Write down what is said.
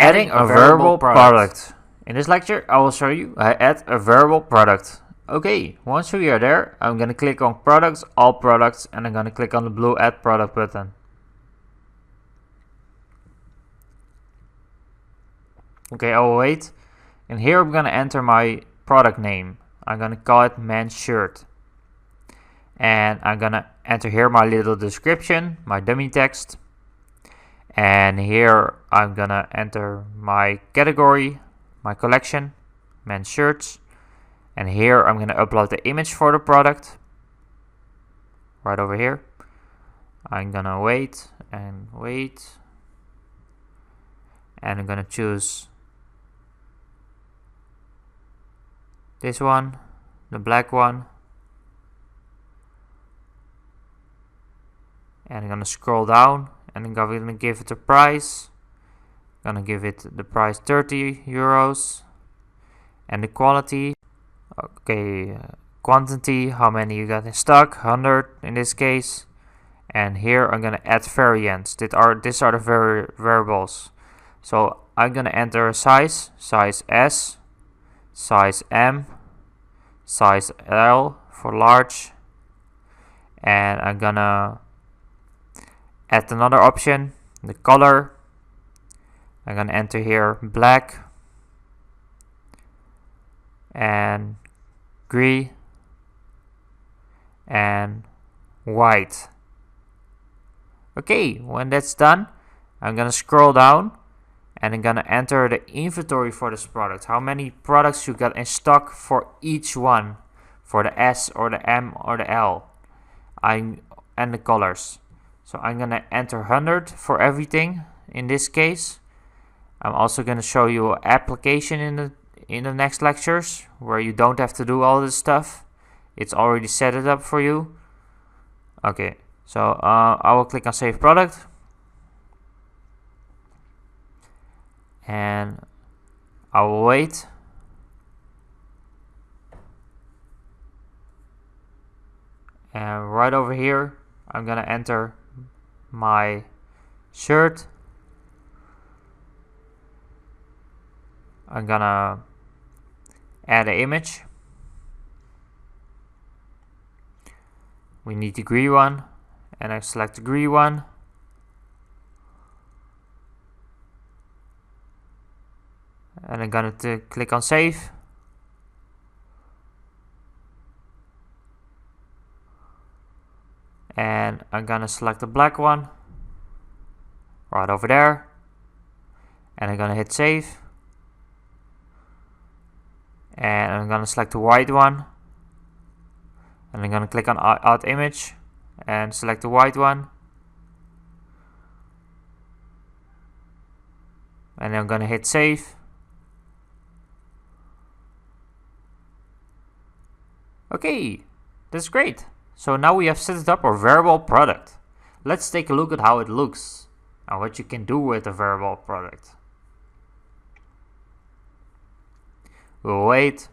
Adding a variable product. In this lecture, I will show you how to add a variable product. Okay, once we are there, I'm going to click on products, all products, and I'm going to click on the blue add product button. Okay, I will wait. And here I'm going to enter my product name. I'm going to call it men's shirt. And I'm going to enter here my little description, my dummy text. And here I'm going to enter my category, my collection, men's shirts. And here I'm going to upload the image for the product. Right over here. I'm going to wait. And I'm going to choose this one, the black one. And I'm going to scroll down and I'm going to give it a price. I'm going to give it the price 30 euros. And the quality, okay, quantity, how many you got in stock, 100 in this case. And here I'm going to add variants. These are the variables. So I'm going to enter a size S, size M, size L for large. And I'm going to add another option, the color. I'm going to enter here black and gray and white. Okay, when that's done, I'm going to scroll down and I'm going to enter the inventory for this product. How many products you got in stock for each one, for the S or the M or the L, and the colors. So I'm going to enter 100 for everything in this case. I'm also going to show you an application in the next lectures where you don't have to do all this stuff. It's already set it up for you. Okay, so I will click on Save Product. And I will wait. And right over here, I'm going to enter my shirt. I'm gonna add an image. We need the green one, and I select the green one. And I'm gonna click on Save. And I'm gonna select the black one right over there, and I'm gonna hit Save. And I'm gonna select the white one, and I'm gonna click on Add Image and select the white one, and I'm gonna hit Save. Okay, that's great. So now we have set up our variable product. Let's take a look at how it looks and what you can do with a variable product. We'll wait.